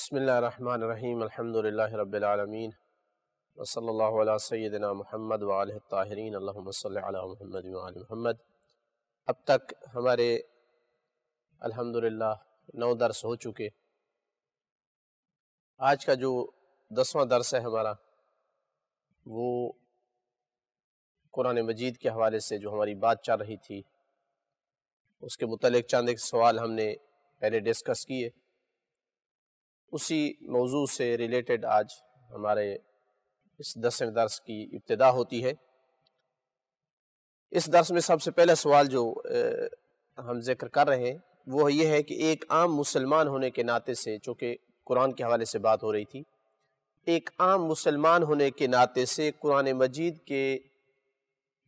بسم اللہ الرحمن الرحیم الحمدللہ رب العالمین وصلی اللہ علی سیدنا محمد وآلہ الطاہرین اللہم صلی علی محمد وآل محمد۔ اب تک ہمارے الحمدللہ 9 درس ہو چکے۔ آج کا جو 10واں درس ہے ہمارا وہ قرآن مجید کے حوالے سے جو ہماری بات چل رہی تھی اس کے متعلق چند ایک سوال ہم نے پہلے ڈسکس کیے، اسی موضوع سے ریلیٹڈ آج ہمارے اس 10ویں درس کی ابتدا ہوتی ہے۔ اس درس میں سب سے پہلا سوال جو ہم ذکر کر رہے ہیں وہ یہ ہے کہ ایک عام مسلمان ہونے کے ناطے سے، چونکہ قرآن کے حوالے سے بات ہو رہی تھی، ایک عام مسلمان ہونے کے ناطے سے قرآن مجید کے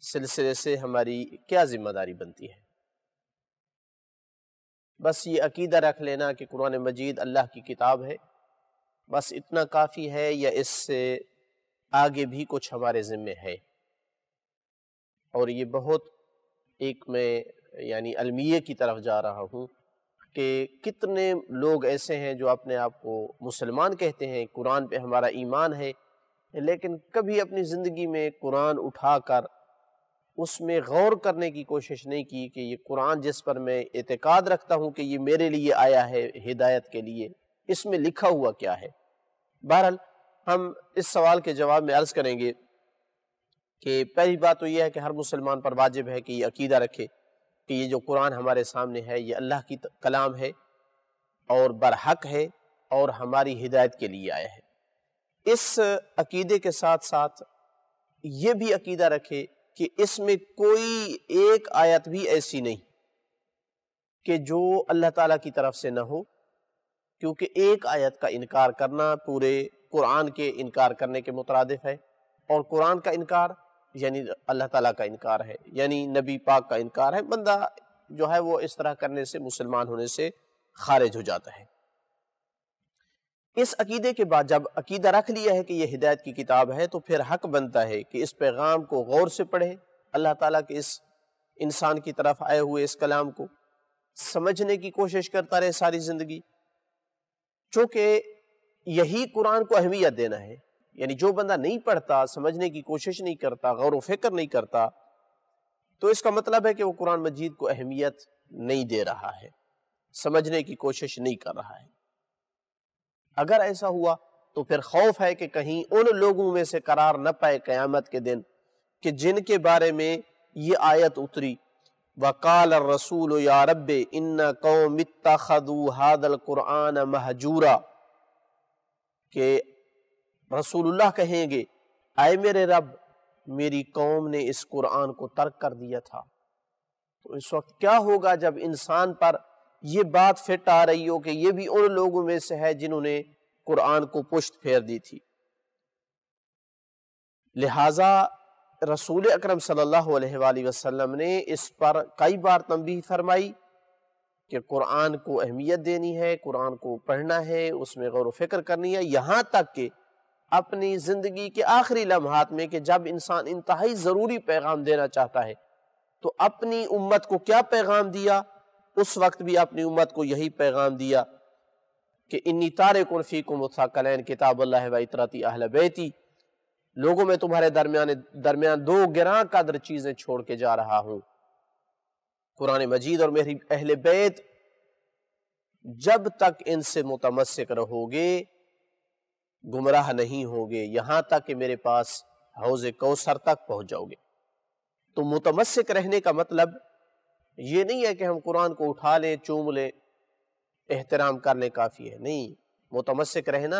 سلسلے سے ہماری کیا ذمہ داری بنتی ہے؟ بس یہ عقیدہ رکھ لینا کہ قرآن مجید اللہ کی کتاب ہے، بس اتنا کافی ہے، یا اس سے آگے بھی کچھ ہمارے ذمے ہے؟ اور یہ بہت ایک میں یعنی المیہ کی طرف جا رہا ہوں کہ کتنے لوگ ایسے ہیں جو اپنے آپ کو مسلمان کہتے ہیں، قرآن پہ ہمارا ایمان ہے، لیکن کبھی اپنی زندگی میں قرآن اٹھا کر اس میں غور کرنے کی کوشش نہیں کی کہ یہ قرآن جس پر میں اعتقاد رکھتا ہوں کہ یہ میرے لیے آیا ہے ہدایت کے لیے، اس میں لکھا ہوا کیا ہے۔ بہرحال ہم اس سوال کے جواب میں عرض کریں گے کہ پہلی بات تو یہ ہے کہ ہر مسلمان پر واجب ہے کہ یہ عقیدہ رکھے کہ یہ جو قرآن ہمارے سامنے ہے یہ اللہ کی کلام ہے اور برحق ہے اور ہماری ہدایت کے لیے آیا ہے۔ اس عقیدے کے ساتھ ساتھ یہ بھی عقیدہ رکھے کہ اس میں کوئی ایک آیت بھی ایسی نہیں کہ جو اللہ تعالیٰ کی طرف سے نہ ہو، کیونکہ ایک آیت کا انکار کرنا پورے قرآن کے انکار کرنے کے مترادف ہے، اور قرآن کا انکار یعنی اللہ تعالیٰ کا انکار ہے، یعنی نبی پاک کا انکار ہے۔ بندہ جو ہے وہ اس طرح کرنے سے مسلمان ہونے سے خارج ہو جاتا ہے۔ اس عقیدے کے بعد جب عقیدہ رکھ لیا ہے کہ یہ ہدایت کی کتاب ہے تو پھر حق بنتا ہے کہ اس پیغام کو غور سے پڑھے، اللہ تعالیٰ کے اس انسان کی طرف آئے ہوئے اس کلام کو سمجھنے کی کوشش کرتا رہے ساری زندگی، چونکہ یہی قرآن کو اہمیت دینا ہے۔ یعنی جو بندہ نہیں پڑھتا، سمجھنے کی کوشش نہیں کرتا، غور و فکر نہیں کرتا، تو اس کا مطلب ہے کہ وہ قرآن مجید کو اہمیت نہیں دے رہا ہے، سمجھنے کی کوشش نہیں کر رہا ہے۔ اگر ایسا ہوا تو پھر خوف ہے کہ کہیں ان لوگوں میں سے قرار نہ پائے قیامت کے دن کہ جن کے بارے میں یہ آیت اتری، وَقَالَ الرَّسُولُ يَا رَبِّ إِنَّ قَوْمِ اتَّخَذُوا هَذَا الْقُرْآنَ مَهْجُورًا، کہ رسول اللہ کہیں گے اے میرے رب میری قوم نے اس قرآن کو ترک کر دیا تھا۔ تو اس وقت کیا ہوگا جب انسان پر یہ بات فٹ آ رہی ہو کہ یہ بھی ان لوگوں میں سے ہے جنہوں نے قرآن کو پشت پھیر دی تھی۔ لہٰذا رسول اکرم صلی اللہ علیہ وآلہ وسلم نے اس پر کئی بار تنبیہ فرمائی کہ قرآن کو اہمیت دینی ہے، قرآن کو پڑھنا ہے، اس میں غور و فکر کرنی ہے، یہاں تک کہ اپنی زندگی کے آخری لمحات میں کہ جب انسان انتہائی ضروری پیغام دینا چاہتا ہے تو اپنی امت کو کیا پیغام دیا؟ اس وقت بھی اپنی امت کو یہی پیغام دیا کہ انی تارکٌ فیکم الثقلین کتاب اللہ و اطرتی اہل بیتی، لوگوں میں تمہارے درمیان 2 گراں قدر چیزیں چھوڑ کے جا رہا ہوں، قرآن مجید اور میری اہل بیت۔ جب تک ان سے متمسک رہو گے گمراہ نہیں ہوگے، یہاں تک کہ میرے پاس حوض کوثر تک پہنچ جاؤ گے۔ تو متمسک رہنے کا مطلب یہ نہیں ہے کہ ہم قرآن کو اٹھا لیں، چوم لیں، احترام کر لیں کافی ہے، نہیں۔ متمسک رہنا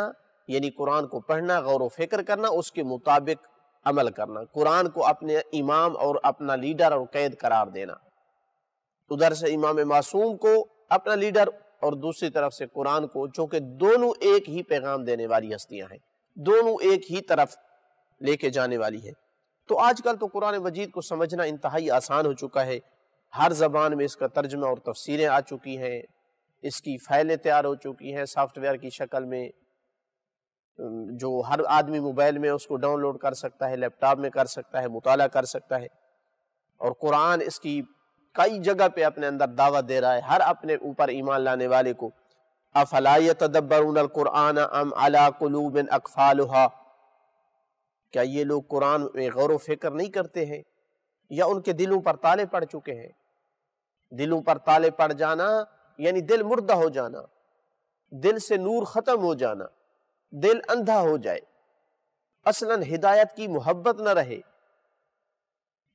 یعنی قرآن کو پڑھنا، غور و فکر کرنا، اس کے مطابق عمل کرنا، قرآن کو اپنے امام اور اپنا لیڈر اور قید قرار دینا، ادھر سے امام معصوم کو اپنا لیڈر اور دوسری طرف سے قرآن کو، چونکہ دونوں ایک ہی پیغام دینے والی ہستیاں ہیں، دونوں ایک ہی طرف لے کے جانے والی ہے۔ تو آج کل تو قرآن مجید کو سمجھنا انتہائی آسان ہو چکا ہے، ہر زبان میں اس کا ترجمہ اور تفسیریں آ چکی ہیں، اس کی فائلیں تیار ہو چکی ہیں سافٹ ویئر کی شکل میں، جو ہر آدمی موبائل میں اس کو ڈاؤن لوڈ کر سکتا ہے، لیپ ٹاپ میں کر سکتا ہے، مطالعہ کر سکتا ہے، اور قرآن اس کی کئی جگہ پہ اپنے اندر دعوت دے رہا ہے ہر اپنے اوپر ایمان لانے والے کو افلا یتدبرون القرآن ام علی قلوب اقفالھا، کیا یہ لوگ قرآن میں غور و فکر نہیں کرتے ہیں یا ان کے دلوں پر تالے پڑ چکے ہیں؟ دلوں پر تالے پڑ جانا یعنی دل مردہ ہو جانا، دل سے نور ختم ہو جانا، دل اندھا ہو جائے، اصلاً ہدایت کی محبت نہ رہے،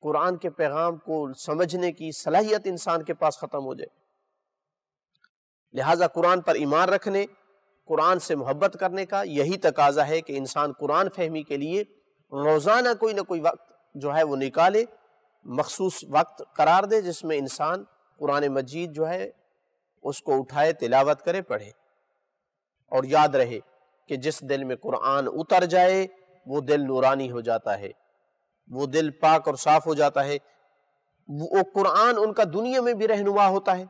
قرآن کے پیغام کو سمجھنے کی صلاحیت انسان کے پاس ختم ہو جائے۔ لہٰذا قرآن پر ایمان رکھنے، قرآن سے محبت کرنے کا یہی تقاضا ہے کہ انسان قرآن فہمی کے لیے روزانہ کوئی نہ کوئی وقت جو ہے وہ نکالے، مخصوص وقت قرار دے جس میں انسان قرآن مجید جو ہے اس کو اٹھائے، تلاوت کرے، پڑھے، اور یاد رہے کہ جس دل میں قرآن اتر جائے وہ دل نورانی ہو جاتا ہے، وہ دل پاک اور صاف ہو جاتا ہے، وہ قرآن ان کا دنیا میں بھی رہنما ہوتا ہے،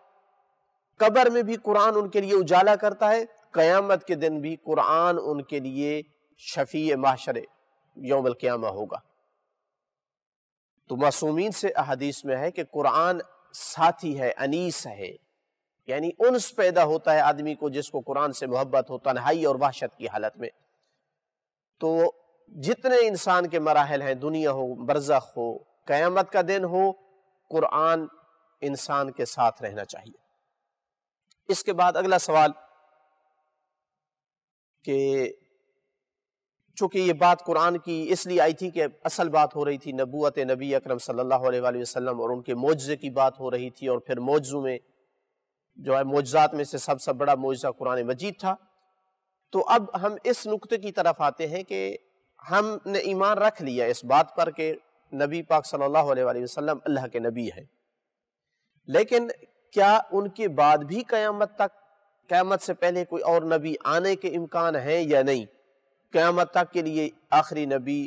قبر میں بھی قرآن ان کے لیے اجالا کرتا ہے، قیامت کے دن بھی قرآن ان کے لیے شفیع محشر یوم القیامہ ہوگا۔ تو معصومین سے احادیث میں ہے کہ قرآن ساتھی ہے، انیس ہے، یعنی انس پیدا ہوتا ہے آدمی کو جس کو قرآن سے محبت ہو، تنہائی اور وحشت کی حالت میں۔ تو جتنے انسان کے مراحل ہیں، دنیا ہو، برزخ ہو، قیامت کا دن ہو، قرآن انسان کے ساتھ رہنا چاہیے۔ اس کے بعد اگلا سوال کہ چونکہ یہ بات قرآن کی اس لیے آئی تھی کہ اصل بات ہو رہی تھی نبوت نبی اکرم صلی اللہ علیہ وآلہ وسلم اور ان کے معجزے کی بات ہو رہی تھی، اور پھر معجزوں میں جو ہے معجزات میں سے سب سے بڑا معجزہ قرآن مجید تھا۔ تو اب ہم اس نقطے کی طرف آتے ہیں کہ ہم نے ایمان رکھ لیا اس بات پر کہ نبی پاک صلی اللہ علیہ وآلہ وسلم اللہ کے نبی ہیں، لیکن کیا ان کے بعد بھی قیامت تک، قیامت سے پہلے کوئی اور نبی آنے کے امکان ہیں یا نہیں؟ قیامت تک کے لیے آخری نبی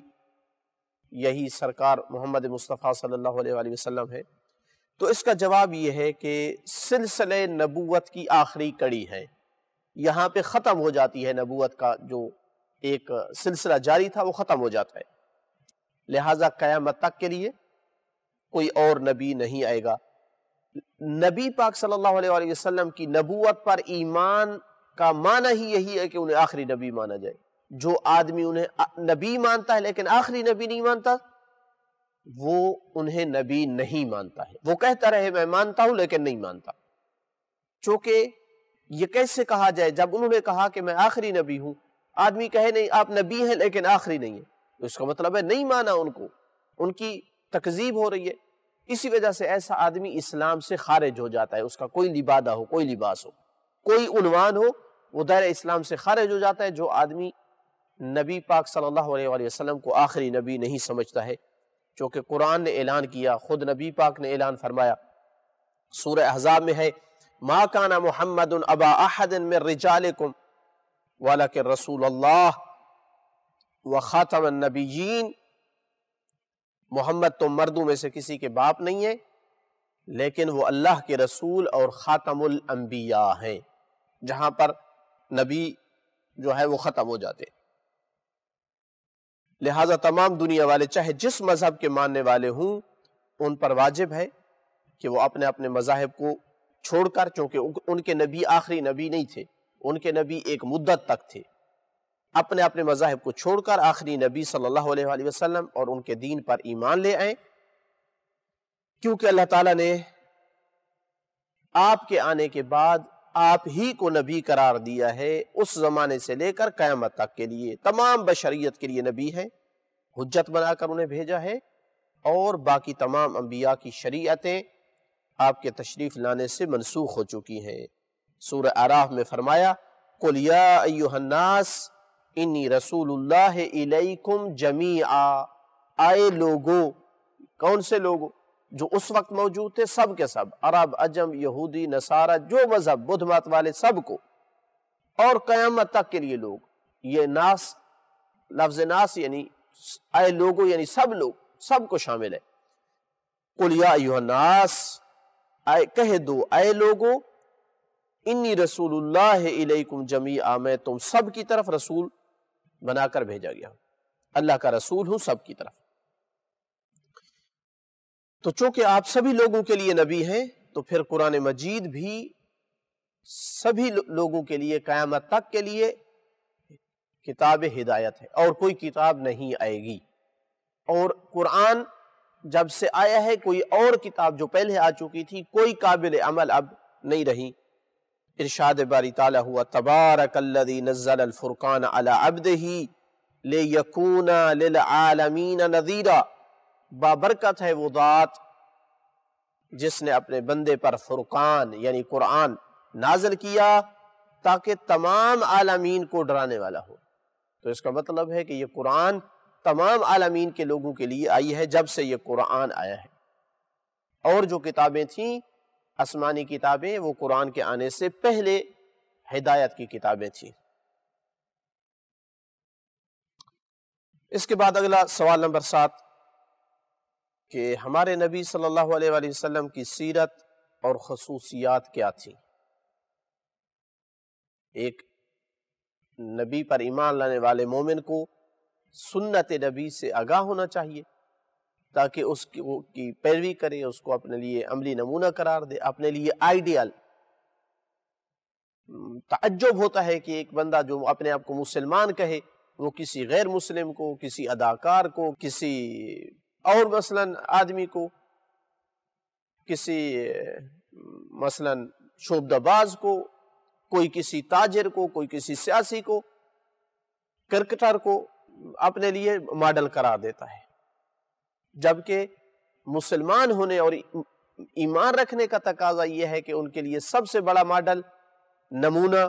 یہی سرکار محمد مصطفیٰ صلی اللہ علیہ وآلہ وسلم ہے۔ تو اس کا جواب یہ ہے کہ سلسلے نبوت کی آخری کڑی ہے، یہاں پہ ختم ہو جاتی ہے نبوت کا جو ایک سلسلہ جاری تھا وہ ختم ہو جاتا ہے، لہٰذا قیامت تک کے لیے کوئی اور نبی نہیں آئے گا۔ نبی پاک صلی اللہ علیہ وآلہ وسلم کی نبوت پر ایمان کا معنی ہی یہی ہے کہ انہیں آخری نبی مانا جائے۔ جو آدمی انہیں نبی مانتا ہے لیکن آخری نبی نہیں مانتا، وہ انہیں نبی نہیں مانتا ہے، وہ کہتا رہے میں مانتا ہوں لیکن نہیں مانتا۔ چونکہ یہ کیسے کہا جائے جب انہوں نے کہا کہ میں آخری نبی ہوں، آدمی کہے نہیں آپ نبی ہیں لیکن آخری نہیں ہیں، تو اس کا مطلب ہے نہیں مانا ان کو، ان کی تکذیب ہو رہی ہے۔ اسی وجہ سے ایسا آدمی اسلام سے خارج ہو جاتا ہے، اس کا کوئی لبادہ ہو، کوئی لباس ہو، کوئی عنوان ہو، وہ دائرہ اسلام سے خارج ہو جاتا ہے۔ جو آدمی نبی پاک صلی اللہ علیہ وآلہ وسلم کو آخری نبی نہیں سمجھتا ہے، چونکہ قرآن نے اعلان کیا، خود نبی پاک نے اعلان فرمایا، سورہ احزاب میں ہے ما کان محمد ابا احد من رجالکم ولکن رسول اللہ وخاتم النبیین، محمد تم مردوں میں سے کسی کے باپ نہیں ہے لیکن وہ اللہ کے رسول اور خاتم الانبیاء ہیں، جہاں پر نبی جو ہے وہ ختم ہو جاتے۔ لہٰذا تمام دنیا والے چاہے جس مذہب کے ماننے والے ہوں، ان پر واجب ہے کہ وہ اپنے اپنے مذاہب کو چھوڑ کر، چونکہ ان کے نبی آخری نبی نہیں تھے، ان کے نبی ایک مدت تک تھے، اپنے اپنے مذاہب کو چھوڑ کر آخری نبی صلی اللہ علیہ وآلہ وسلم اور ان کے دین پر ایمان لے آئیں، کیونکہ اللہ تعالیٰ نے آپ کے آنے کے بعد آپ ہی کو نبی قرار دیا ہے، اس زمانے سے لے کر قیامت تک کے لیے تمام بشریت کے لیے نبی ہیں، حجت بنا کر انہیں بھیجا ہے، اور باقی تمام انبیاء کی شریعتیں آپ کے تشریف لانے سے منسوخ ہو چکی ہیں۔ سورہ اعراف میں فرمایا قُلْ يَا أَيُّهَا النَّاسِ انی رسول اللہ الیکم جمیعا، آئے لوگو، کون سے لوگو؟ جو اس وقت موجود تھے، سب کے سب، عرب، عجم، یہودی، نصارہ، جو مذہب بدھ مت والے سب کو، اور قیامت تک کے لیے لوگ۔ یہ ناس، لفظ ناس یعنی آئے لوگو یعنی سب لوگ، سب کو شامل ہے۔ قُلْ يَا أَيُّهَا النَّاسِ، کہہ دو اے لوگو، انی رسول اللہ الیکم جمیعا، میں تم سب کی طرف رسول بنا کر بھیجا گیا ہوں، اللہ کا رسول ہوں سب کی طرف۔ تو چونکہ آپ سبھی لوگوں کے لیے نبی ہیں، تو پھر قرآن مجید بھی سبھی لوگوں کے لیے قیامت تک کے لیے کتاب ہدایت ہے، اور کوئی کتاب نہیں آئے گی۔ اور قرآن جب سے آیا ہے کوئی اور کتاب جو پہلے آ چکی تھی کوئی قابل عمل اب نہیں رہی۔ ارشاد باری تعالیٰ ہوا تبارک الذی نزل الفرقان علی عبدہ لیکون للعالمین نذیرا، بابرکت ہے وہ ذات جس نے اپنے بندے پر فرقان یعنی قرآن نازل کیا تاکہ تمام عالمین کو ڈرانے والا ہو۔ تو اس کا مطلب ہے کہ یہ قرآن تمام عالمین کے لوگوں کے لیے آئی ہے جب سے یہ قرآن آیا ہے۔ اور جو کتابیں تھیں آسمانی کتابیں وہ قرآن کے آنے سے پہلے ہدایت کی کتابیں تھیں۔ اس کے بعد اگلا سوال نمبر 7 کہ ہمارے نبی صلی اللہ علیہ وآلہ وسلم کی سیرت اور خصوصیات کیا تھی؟ ایک نبی پر ایمان لانے والے مومن کو سنت نبی سے آگاہ ہونا چاہیے تاکہ اس کی پیروی کرے، اس کو اپنے لیے عملی نمونہ قرار دے، اپنے لیے آئیڈیل۔ تعجب ہوتا ہے کہ ایک بندہ جو اپنے آپ کو مسلمان کہے وہ کسی غیر مسلم کو، کسی اداکار کو، کسی اور مثلاً آدمی کو، کسی مثلاً شعبدہ باز کو، کوئی کسی تاجر کو، کوئی کسی سیاسی کو، کرکٹر کو اپنے لیے ماڈل قرار دیتا ہے، جبکہ مسلمان ہونے اور ایمان رکھنے کا تقاضا یہ ہے کہ ان کے لیے سب سے بڑا ماڈل نمونہ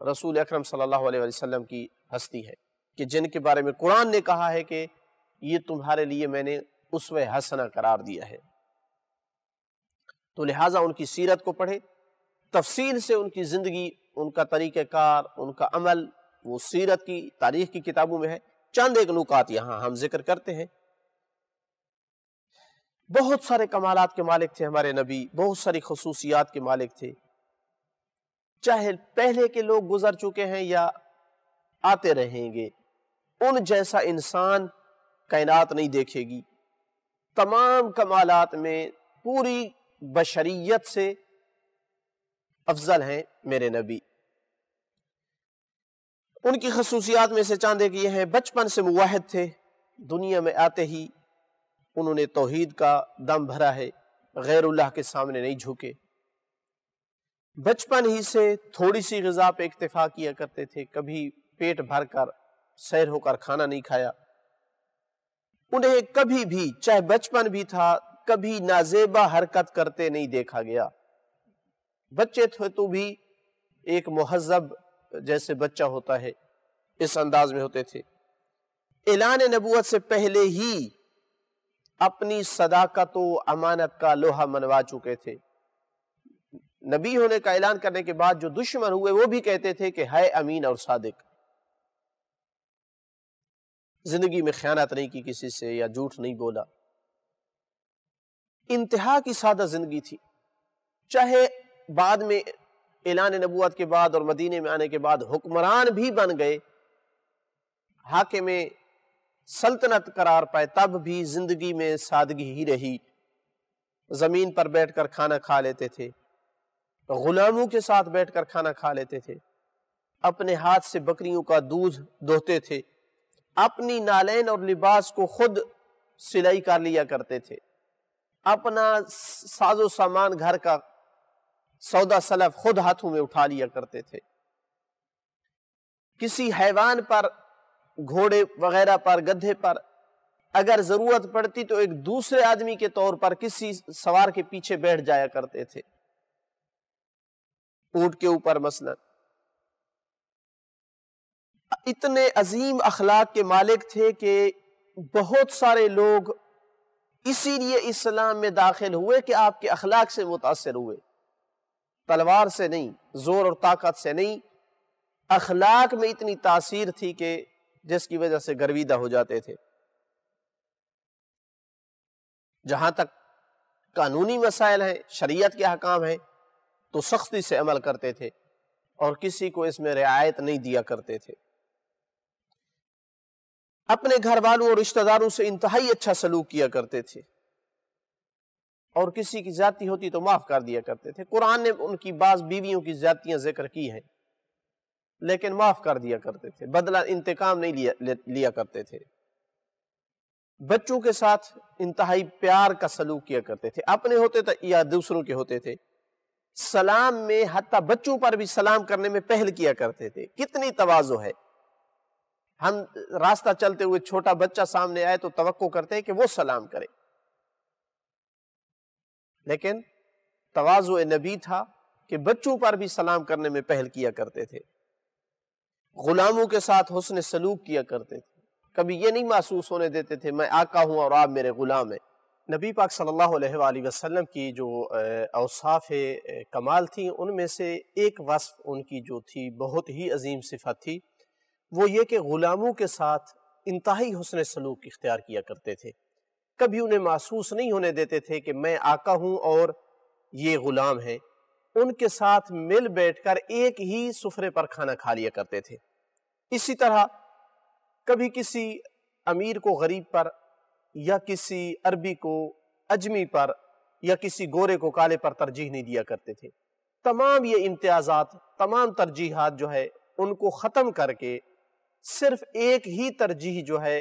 رسول اکرم صلی اللہ علیہ وسلم کی ہستی ہے، کہ جن کے بارے میں قرآن نے کہا ہے کہ یہ تمہارے لیے میں نے اسوہ حسنہ قرار دیا ہے۔ تو لہٰذا ان کی سیرت کو پڑھے، تفصیل سے ان کی زندگی، ان کا طریقہ کار، ان کا عمل وہ سیرت کی تاریخ کی کتابوں میں ہے۔ چند ایک نکات یہاں ہم ذکر کرتے ہیں۔ بہت سارے کمالات کے مالک تھے ہمارے نبی، بہت ساری خصوصیات کے مالک تھے، چاہے پہلے کے لوگ گزر چکے ہیں یا آتے رہیں گے، ان جیسا انسان کائنات نہیں دیکھے گی۔ تمام کمالات میں پوری بشریت سے افضل ہیں میرے نبی۔ ان کی خصوصیات میں سے چند ایک یہ ہیں، بچپن سے موحد تھے، دنیا میں آتے ہی انہوں نے توحید کا دم بھرا ہے، غیر اللہ کے سامنے نہیں جھکے، بچپن ہی سے تھوڑی سی غذا پہ اکتفا کیا کرتے تھے، کبھی پیٹ بھر کر سیر ہو کر کھانا نہیں کھایا، انہیں کبھی بھی چاہے بچپن بھی تھا کبھی نازیبا حرکت کرتے نہیں دیکھا گیا، بچے تھے تو بھی ایک مہذب جیسے بچہ ہوتا ہے اس انداز میں ہوتے تھے۔ اعلان نبوت سے پہلے ہی اپنی صداقت و امانت کا لوہا منوا چکے تھے، نبی ہونے کا اعلان کرنے کے بعد جو دشمن ہوئے وہ بھی کہتے تھے کہ ہے امین اور صادق، زندگی میں خیانت نہیں کی کسی سے یا جھوٹ نہیں بولا، انتہا کی سادہ زندگی تھی۔ چاہے بعد میں اعلان نبوت کے بعد اور مدینے میں آنے کے بعد حکمران بھی بن گئے، حاکم سلطنت قرار پائے، تب بھی زندگی میں سادگی ہی رہی، زمین پر بیٹھ کر کھانا کھا لیتے تھے، غلاموں کے ساتھ بیٹھ کر کھانا کھا لیتے تھے، اپنے ہاتھ سے بکریوں کا دودھ دوہتے تھے، اپنی نالین اور لباس کو خود سلائی کر لیا کرتے تھے، اپنا ساز و سامان گھر کا سودا سلف خود ہاتھوں میں اٹھا لیا کرتے تھے، کسی حیوان پر، گھوڑے وغیرہ پر، گدھے پر اگر ضرورت پڑتی تو ایک دوسرے آدمی کے طور پر کسی سوار کے پیچھے بیٹھ جایا کرتے تھے، اونٹ کے اوپر مثلا۔ اتنے عظیم اخلاق کے مالک تھے کہ بہت سارے لوگ اسی لیے اسلام میں داخل ہوئے کہ آپ کے اخلاق سے متاثر ہوئے، تلوار سے نہیں، زور اور طاقت سے نہیں، اخلاق میں اتنی تاثیر تھی کہ جس کی وجہ سے گرویدہ ہو جاتے تھے۔ جہاں تک قانونی مسائل ہیں، شریعت کے احکام ہیں تو سختی سے عمل کرتے تھے اور کسی کو اس میں رعایت نہیں دیا کرتے تھے، اپنے گھر والوں اور رشتہ داروں سے انتہائی اچھا سلوک کیا کرتے تھے، اور کسی کی زیادتی ہوتی تو معاف کر دیا کرتے تھے۔ قرآن نے ان کی بعض بیویوں کی زیادتیاں ذکر کی ہیں لیکن معاف کر دیا کرتے تھے، بدلہ انتقام نہیں لیا کرتے تھے۔ بچوں کے ساتھ انتہائی پیار کا سلوک کیا کرتے تھے، اپنے ہوتے تھے یا دوسروں کے ہوتے تھے۔ سلام میں حتیٰ بچوں پر بھی سلام کرنے میں پہل کیا کرتے تھے۔ کتنی تواضع ہے! ہم راستہ چلتے ہوئے چھوٹا بچہ سامنے آئے تو توقع کرتے ہیں کہ وہ سلام کرے، لیکن تواضع نبی تھا کہ بچوں پر بھی سلام کرنے میں پہل کیا کرتے تھے۔ غلاموں کے ساتھ حسن سلوک کیا کرتے تھے، کبھی یہ نہیں محسوس ہونے دیتے تھے میں آقا ہوں اور آپ میرے غلام ہیں۔ نبی پاک صلی اللہ علیہ وآلہ وسلم کی جو اوصاف کمال تھیں، ان میں سے ایک وصف ان کی جو تھی بہت ہی عظیم صفت تھی، وہ یہ کہ غلاموں کے ساتھ انتہائی حسن سلوک اختیار کیا کرتے تھے۔ کبھی انہیں محسوس نہیں ہونے دیتے تھے کہ میں آقا ہوں اور یہ غلام ہیں۔ ان کے ساتھ مل بیٹھ کر ایک ہی سفرے پر کھانا کھا لیا کرتے تھے۔ اسی طرح کبھی کسی امیر کو غریب پر، یا کسی عربی کو اجمی پر، یا کسی گورے کو کالے پر ترجیح نہیں دیا کرتے تھے۔ تمام یہ امتیازات، تمام ترجیحات جو ہے ان کو ختم کر کے صرف ایک ہی ترجیح جو ہے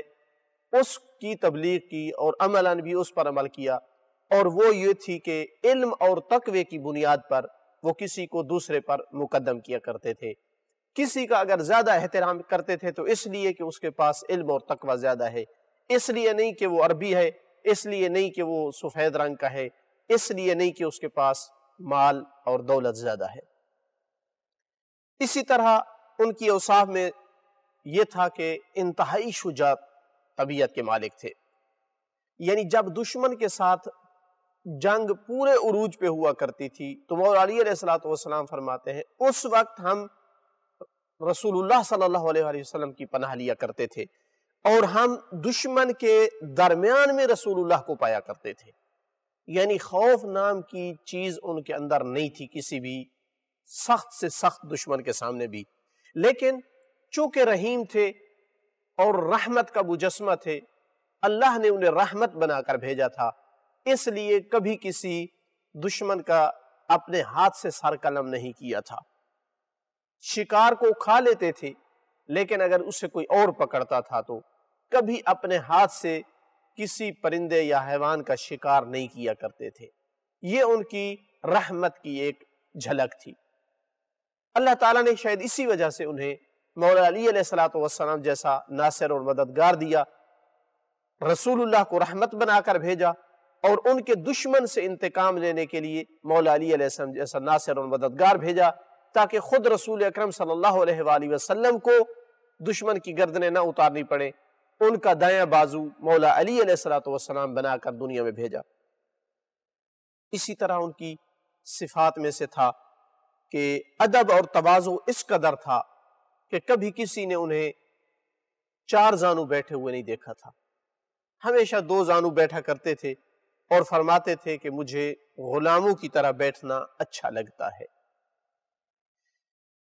اس کی تبلیغ کی اور عملاً بھی اس پر عمل کیا، اور وہ یہ تھی کہ علم اور تقوی کی بنیاد پر وہ کسی کو دوسرے پر مقدم کیا کرتے تھے۔ کسی کا اگر زیادہ احترام کرتے تھے تو اس لیے کہ اس کے پاس علم اور تقوی زیادہ ہے، اس لیے نہیں کہ وہ عربی ہے، اس لیے نہیں کہ وہ سفید رنگ کا ہے، اس لیے نہیں کہ اس کے پاس مال اور دولت زیادہ ہے۔ اسی طرح ان کی اوصاف میں یہ تھا کہ انتہائی شجاع طبیعت کے مالک تھے، یعنی جب دشمن کے ساتھ جنگ پورے عروج پہ ہوا کرتی تھی تو مولا علی علیہ السلام فرماتے ہیں اس وقت ہم رسول اللہ صلی اللہ علیہ وسلم کی پناہ لیا کرتے تھے، اور ہم دشمن کے درمیان میں رسول اللہ کو پایا کرتے تھے۔ یعنی خوف نام کی چیز ان کے اندر نہیں تھی کسی بھی سخت سے سخت دشمن کے سامنے بھی، لیکن چونکہ رحیم تھے اور رحمت کا مجسمہ تھے، اللہ نے انہیں رحمت بنا کر بھیجا تھا، اس لیے کبھی کسی دشمن کا اپنے ہاتھ سے سر قلم نہیں کیا تھا۔ شکار کو کھا لیتے تھے، لیکن اگر اسے کوئی اور پکڑتا تھا تو کبھی اپنے ہاتھ سے کسی پرندے یا حیوان کا شکار نہیں کیا کرتے تھے۔ یہ ان کی رحمت کی ایک جھلک تھی۔ اللہ تعالیٰ نے شاید اسی وجہ سے انہیں مولا علی علیہ السلام جیسا ناصر اور مددگار دیا، رسول اللہ کو رحمت بنا کر بھیجا، اور ان کے دشمن سے انتقام لینے کے لیے مولا علی علیہ السلام جیسا ناصر اور مددگار بھیجا، تاکہ خود رسول اکرم صلی اللہ علیہ وآلہ وسلم کو دشمن کی گردنیں نہ اتارنی پڑے۔ ان کا دایاں بازو مولا علی علیہ السلام بنا کر دنیا میں بھیجا۔ اسی طرح ان کی صفات میں سے تھا کہ ادب اور تواضع اس قدر تھا کہ کبھی کسی نے انہیں چار زانو بیٹھے ہوئے نہیں دیکھا تھا، ہمیشہ دو زانو بیٹھا کرتے تھے، اور فرماتے تھے کہ مجھے غلاموں کی طرح بیٹھنا اچھا لگتا ہے۔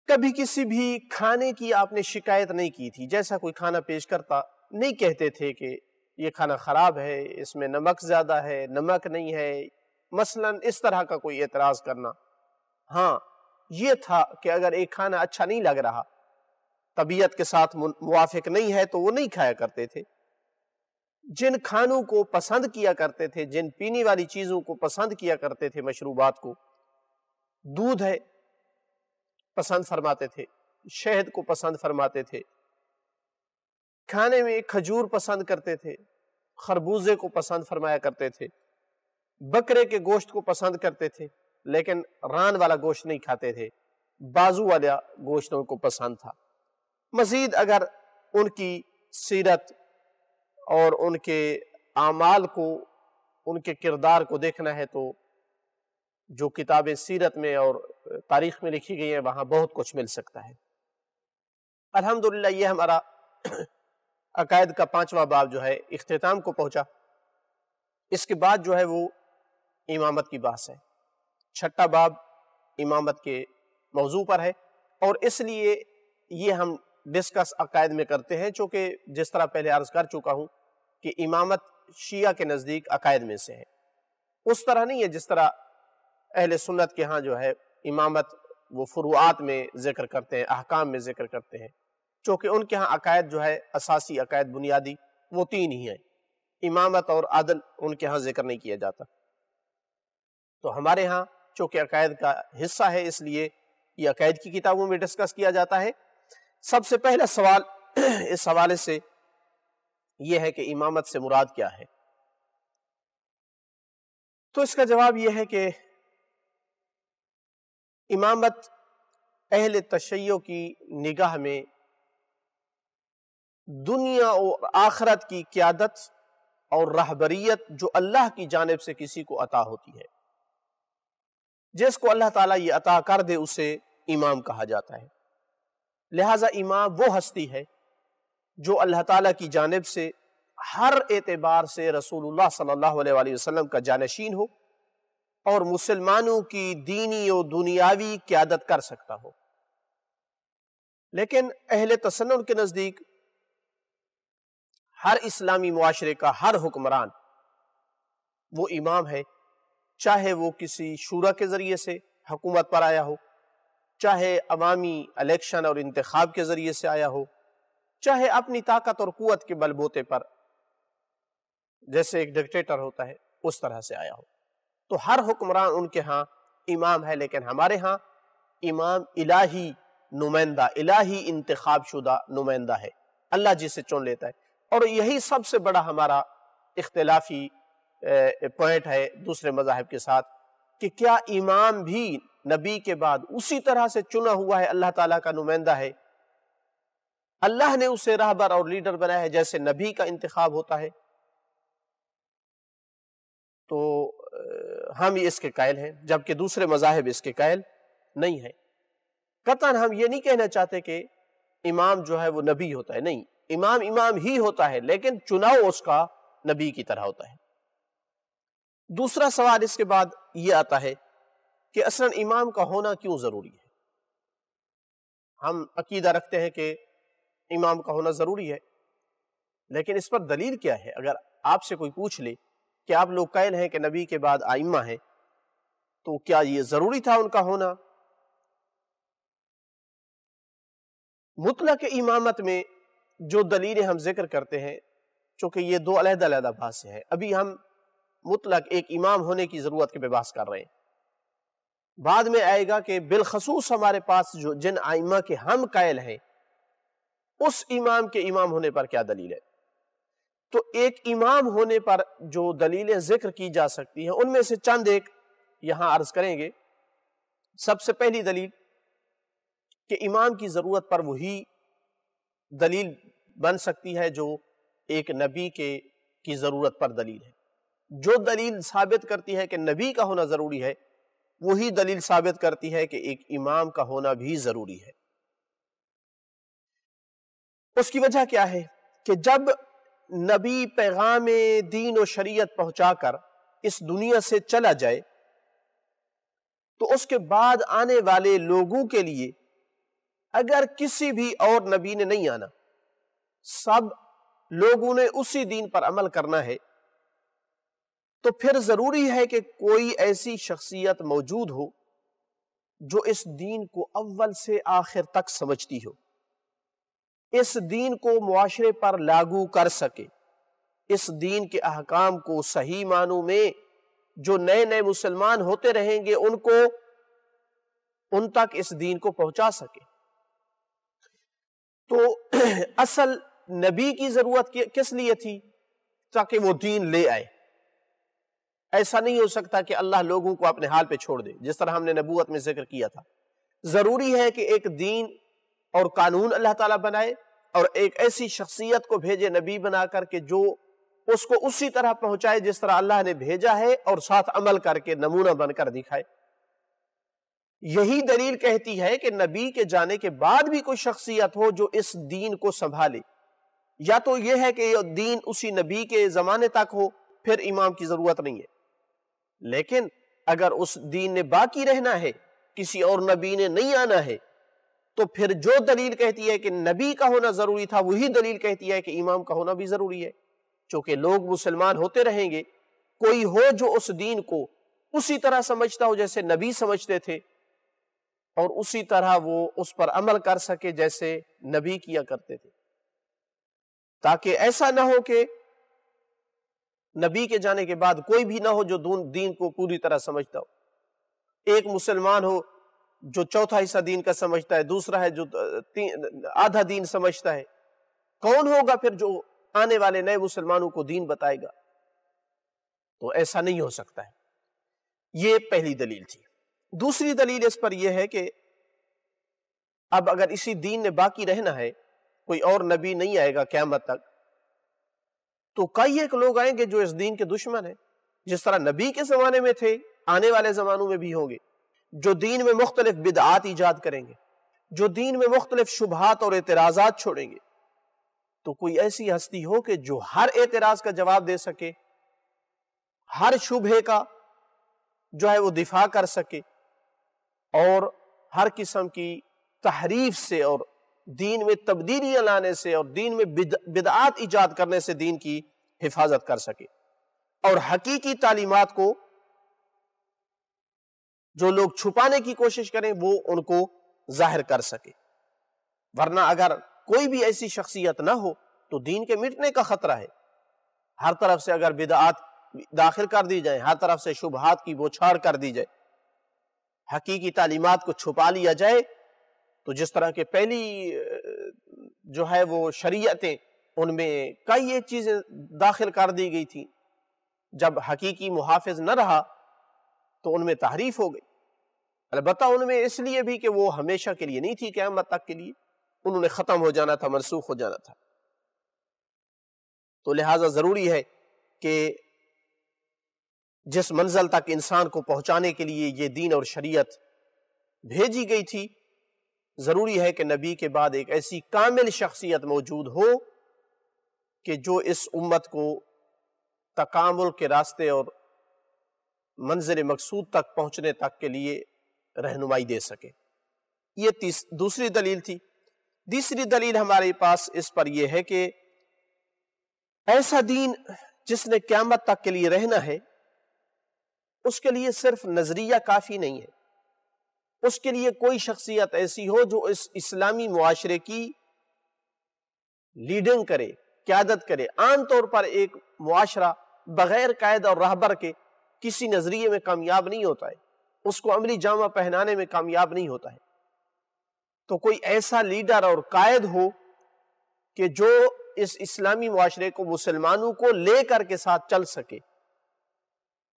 کبھی کسی بھی کھانے کی آپ نے شکایت نہیں کی تھی، جیسا کوئی کھانا پیش کرتا نہیں کہتے تھے کہ یہ کھانا خراب ہے، اس میں نمک زیادہ ہے، نمک نہیں ہے، مثلا اس طرح کا کوئی اعتراض کرنا۔ ہاں یہ تھا کہ اگر ایک کھانا اچھا نہیں لگ رہا، طبیعت کے ساتھ موافق نہیں ہے تو وہ نہیں کھایا کرتے تھے۔ جن کھانوں کو پسند کیا کرتے تھے، جن پینے والی چیزوں کو پسند کیا کرتے تھے، مشروبات کو، دودھ ہے پسند فرماتے تھے، شہد کو پسند فرماتے تھے، کھانے میں کھجور پسند کرتے تھے، خربوزے کو پسند فرمایا کرتے تھے، بکرے کے گوشت کو پسند کرتے تھے، لیکن ران والا گوشت نہیں کھاتے تھے، بازو والا گوشت ان کو پسند تھا۔ مزید اگر ان کی سیرت اور ان کے اعمال کو، ان کے کردار کو دیکھنا ہے تو جو کتابیں سیرت میں اور تاریخ میں لکھی گئی ہیں وہاں بہت کچھ مل سکتا ہے۔ الحمدللہ یہ ہمارا عقائد کا 5واں باب جو ہے اختتام کو پہنچا۔ اس کے بعد جو ہے وہ امامت کی بحث ہے۔ 6واں باب امامت کے موضوع پر ہے، اور اس لیے یہ ہم ڈسکس عقائد میں کرتے ہیں، چونکہ جس طرح پہلے عرض کر چکا ہوں کہ امامت شیعہ کے نزدیک عقائد میں سے ہے۔ اس طرح نہیں ہے جس طرح اہل سنت کے ہاں جو ہے امامت وہ فروعات میں ذکر کرتے ہیں، احکام میں ذکر کرتے ہیں، چونکہ ان کے ہاں عقائد جو ہے اساسی عقائد بنیادی وہ 3 ہی ہیں، امامت اور عدل ان کے ہاں ذکر نہیں کیا جاتا۔ تو ہمارے ہاں چونکہ عقائد کا حصہ ہے اس لیے یہ عقائد کی کتابوں میں ڈسکس کیا جاتا ہے۔ سب سے پہلا سوال اس حوالے سے یہ ہے کہ امامت سے مراد کیا ہے؟ تو اس کا جواب یہ ہے کہ امامت اہل تشیع کی نگاہ میں دنیا اور آخرت کی قیادت اور رہبریت جو اللہ کی جانب سے کسی کو عطا ہوتی ہے، جس کو اللہ تعالیٰ یہ عطا کر دے اسے امام کہا جاتا ہے۔ لہٰذا امام وہ ہستی ہے جو اللہ تعالیٰ کی جانب سے ہر اعتبار سے رسول اللہ صلی اللہ علیہ وآلہ وسلم کا جانشین ہو اور مسلمانوں کی دینی و دنیاوی قیادت کر سکتا ہو۔ لیکن اہل تسنن کے نزدیک ہر اسلامی معاشرے کا ہر حکمران وہ امام ہے، چاہے وہ کسی شورا کے ذریعے سے حکومت پر آیا ہو، چاہے عوامی الیکشن اور انتخاب کے ذریعے سے آیا ہو، چاہے اپنی طاقت اور قوت کے بل بوتے پر جیسے ایک ڈکٹیٹر ہوتا ہے اس طرح سے آیا ہو۔ تو ہر حکمران ان کے ہاں امام ہے، لیکن ہمارے ہاں امام الہی نمائندہ، الہی انتخاب شدہ نمائندہ ہے، اللہ جسے چن لیتا ہے۔ اور یہی سب سے بڑا ہمارا اختلافی پوائنٹ ہے دوسرے مذاہب کے ساتھ کہ کیا امام بھی نبی کے بعد اسی طرح سے چنا ہوا ہے، اللہ تعالیٰ کا نمائندہ ہے، اللہ نے اسے راہبر اور لیڈر بنایا ہے جیسے نبی کا انتخاب ہوتا ہے؟ تو ہم اس کے قائل ہیں، جبکہ دوسرے مذاہب اس کے قائل نہیں ہیں۔ قطعاً ہم یہ نہیں کہنا چاہتے کہ امام جو ہے وہ نبی ہوتا ہے، نہیں، امام امام ہی ہوتا ہے لیکن چناؤ اس کا نبی کی طرح ہوتا ہے۔ دوسرا سوال اس کے بعد یہ آتا ہے کہ اصلاً امام کا ہونا کیوں ضروری ہے؟ ہم عقیدہ رکھتے ہیں کہ امام کا ہونا ضروری ہے، لیکن اس پر دلیل کیا ہے؟ اگر آپ سے کوئی پوچھ لے کہ آپ لوگ قائل ہیں کہ نبی کے بعد ائمہ ہیں، تو کیا یہ ضروری تھا ان کا ہونا؟ مطلق امامت میں جو دلیلیں ہم ذکر کرتے ہیں، چونکہ یہ 2 علیحدہ علیحدہ بحثیں ہیں، ابھی ہم مطلق ایک امام ہونے کی ضرورت کے بحث کر رہے ہیں، بعد میں آئے گا کہ بالخصوص ہمارے پاس جو جن ائمہ کے ہم قائل ہیں اس امام کے امام ہونے پر کیا دلیل ہے۔ تو ایک امام ہونے پر جو دلیلیں ذکر کی جا سکتی ہیں ان میں سے چند ایک یہاں عرض کریں گے۔ سب سے پہلی دلیل کہ امام کی ضرورت پر وہی دلیل بن سکتی ہے جو ایک نبی کی ضرورت پر دلیل ہے۔ جو دلیل ثابت کرتی ہے کہ نبی کا ہونا ضروری ہے وہی دلیل ثابت کرتی ہے کہ ایک امام کا ہونا بھی ضروری ہے۔ اس کی وجہ کیا ہے کہ جب نبی پیغام دین و شریعت پہنچا کر اس دنیا سے چلا جائے تو اس کے بعد آنے والے لوگوں کے لیے اگر کسی بھی اور نبی نے نہیں آنا، سب لوگوں نے اسی دین پر عمل کرنا ہے، تو پھر ضروری ہے کہ کوئی ایسی شخصیت موجود ہو جو اس دین کو اول سے آخر تک سمجھتی ہو، اس دین کو معاشرے پر لاگو کر سکے، اس دین کے احکام کو صحیح معنوں میں جو نئے نئے مسلمان ہوتے رہیں گے ان تک اس دین کو پہنچا سکے۔ تو اصل نبی کی ضرورت کس لیے تھی؟ تاکہ وہ دین لے آئے۔ ایسا نہیں ہو سکتا کہ اللہ لوگوں کو اپنے حال پہ چھوڑ دے، جس طرح ہم نے نبوت میں ذکر کیا تھا۔ ضروری ہے کہ ایک دین اور قانون اللہ تعالیٰ بنائے اور ایک ایسی شخصیت کو بھیجے نبی بنا کر کے جو اس کو اسی طرح پہنچائے جس طرح اللہ نے بھیجا ہے، اور ساتھ عمل کر کے نمونہ بن کر دکھائے۔ یہی دلیل کہتی ہے کہ نبی کے جانے کے بعد بھی کوئی شخصیت ہو جو اس دین کو سنبھالے، یا تو یہ ہے کہ یہ دین اسی نبی کے زمانے تک ہو، پھر امام کی ضرورت نہیں ہے۔ لیکن اگر اس دین نے باقی رہنا ہے، کسی اور نبی نے نہیں آنا ہے، تو پھر جو دلیل کہتی ہے کہ نبی کا ہونا ضروری تھا وہی دلیل کہتی ہے کہ امام کا ہونا بھی ضروری ہے۔ چونکہ لوگ مسلمان ہوتے رہیں گے کوئی ہو جو اس دین کو اسی طرح سمجھتا ہو جیسے نبی سمجھتے تھے، اور اسی طرح وہ اس پر عمل کر سکے جیسے نبی کیا کرتے تھے، تاکہ ایسا نہ ہو کہ نبی کے جانے کے بعد کوئی بھی نہ ہو جو دین کو پوری طرح سمجھتا ہو۔ ایک مسلمان ہو جو چوتھا حصہ دین کا سمجھتا ہے، دوسرا ہے جو آدھا دین سمجھتا ہے۔ کون ہوگا پھر جو آنے والے نئے مسلمانوں کو دین بتائے گا؟ تو ایسا نہیں ہو سکتا ہے۔ یہ پہلی دلیل تھی۔ دوسری دلیل اس پر یہ ہے کہ اب اگر اسی دین نے باقی رہنا ہے، کوئی اور نبی نہیں آئے گا قیامت تک، تو کئی ایک لوگ آئیں گے جو اس دین کے دشمن ہیں، جس طرح نبی کے زمانے میں تھے، آنے والے زمانوں میں بھی ہوں گے، جو دین میں مختلف بدعات ایجاد کریں گے، جو دین میں مختلف شبہات اور اعتراضات چھوڑیں گے۔ تو کوئی ایسی ہستی ہو کہ جو ہر اعتراض کا جواب دے سکے، ہر شبہے کا جو ہے وہ دفاع کر سکے، اور ہر قسم کی تحریف سے اور دین میں تبدیلیاں لانے سے اور دین میں بدعات ایجاد کرنے سے دین کی حفاظت کر سکے، اور حقیقی تعلیمات کو جو لوگ چھپانے کی کوشش کریں وہ ان کو ظاہر کر سکے۔ ورنہ اگر کوئی بھی ایسی شخصیت نہ ہو تو دین کے مٹنے کا خطرہ ہے۔ ہر طرف سے اگر بدعات داخل کر دی جائیں، ہر طرف سے شبہات کی بوچھاڑ کر دی جائے، حقیقی تعلیمات کو چھپا لیا جائے، تو جس طرح کے پہلی جو ہے وہ شریعتیں، ان میں کئی ایک چیزیں داخل کر دی گئی تھی، جب حقیقی محافظ نہ رہا تو ان میں تحریف ہو گئی۔ البتہ ان میں اس لیے بھی کہ وہ ہمیشہ کے لیے نہیں تھی، قیامت تک کے لیے انہوں نے ختم ہو جانا تھا، منسوخ ہو جانا تھا۔ تو لہٰذا ضروری ہے کہ جس منزل تک انسان کو پہنچانے کے لیے یہ دین اور شریعت بھیجی گئی تھی، ضروری ہے کہ نبی کے بعد ایک ایسی کامل شخصیت موجود ہو کہ جو اس امت کو تکامل کے راستے اور منزل مقصود تک پہنچنے تک کے لیے رہنمائی دے سکے۔ یہ دوسری دلیل تھی۔ تیسری دلیل ہمارے پاس اس پر یہ ہے کہ ایسا دین جس نے قیامت تک کے لیے رہنا ہے، اس کے لیے صرف نظریہ کافی نہیں ہے، اس کے لیے کوئی شخصیت ایسی ہو جو اس اسلامی معاشرے کی لیڈنگ کرے، قیادت کرے۔ عام طور پر ایک معاشرہ بغیر قائد اور رہبر کے کسی نظریے میں کامیاب نہیں ہوتا ہے، اس کو عملی جامہ پہنانے میں کامیاب نہیں ہوتا ہے۔ تو کوئی ایسا لیڈر اور قائد ہو کہ جو اس اسلامی معاشرے کو، مسلمانوں کو لے کر کے ساتھ چل سکے۔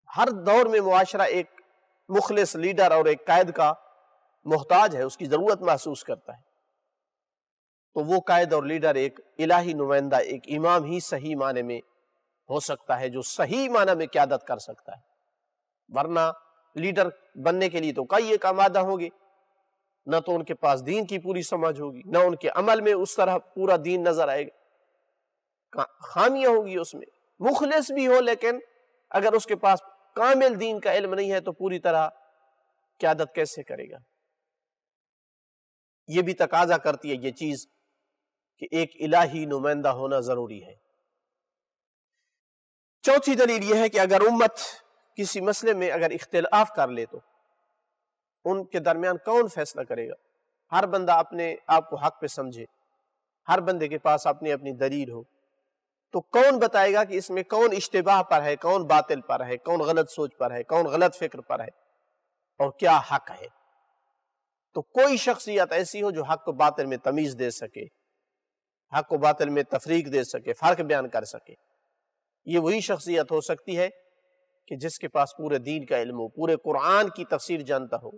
ہر دور میں معاشرہ ایک مخلص لیڈر اور ایک قائد کا محتاج ہے، اس کی ضرورت محسوس کرتا ہے۔ تو وہ قائد اور لیڈر ایک الہی نمائندہ، ایک امام ہی صحیح معنی میں ہو سکتا ہے، جو صحیح معنی میں قیادت کر سکتا ہے۔ ورنہ لیڈر بننے کے لیے تو کئی ایک آمادہ ہوں گے، نہ تو ان کے پاس دین کی پوری سمجھ ہوگی، نہ ان کے عمل میں اس طرح پورا دین نظر آئے گا، خامیاں ہوں گی اس میں۔ مخلص بھی ہو لیکن اگر اس کے پاس کامل دین کا علم نہیں ہے تو پوری طرح قیادت کیسے کرے گا؟ یہ بھی تقاضا کرتی ہے یہ چیز کہ ایک الہی نمائندہ ہونا ضروری ہے۔ چوتھی دلیل یہ ہے کہ اگر امت کسی مسئلے میں اگر اختلاف کر لے تو ان کے درمیان کون فیصلہ کرے گا؟ ہر بندہ اپنے آپ کو حق پہ سمجھے، ہر بندے کے پاس اپنی اپنی دلیل ہو، تو کون بتائے گا کہ اس میں کون اشتباہ پر ہے، کون باطل پر ہے، کون غلط سوچ پر ہے، کون غلط فکر پر ہے، اور کیا حق ہے؟ تو کوئی شخصیت ایسی ہو جو حق کو باطل میں تمیز دے سکے، حق کو باطل میں تفریق دے سکے، فرق بیان کر سکے۔ یہ وہی شخصیت ہو سکتی ہے کہ جس کے پاس پورے دین کا علم ہو، پورے قرآن کی تفسیر جانتا ہو،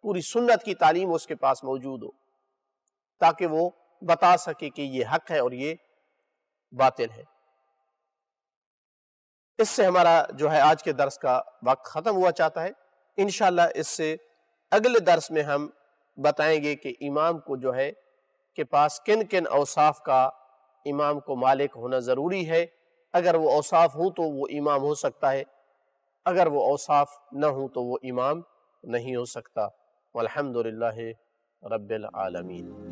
پوری سنت کی تعلیم اس کے پاس موجود ہو، تاکہ وہ بتا سکے کہ یہ حق ہے اور یہ باطل ہے۔ اس سے ہمارا جو ہے آج کے درس کا وقت ختم ہوا چاہتا ہے۔ انشاءاللہ اس سے اگلے درس میں ہم بتائیں گے کہ امام کو جو ہے کے پاس کن کن اوصاف کا امام کو مالک ہونا ضروری ہے۔ اگر وہ اوصاف ہوں تو وہ امام ہو سکتا ہے، اگر وہ اوصاف نہ ہوں تو وہ امام نہیں ہو سکتا۔ والحمدللہ رب العالمین۔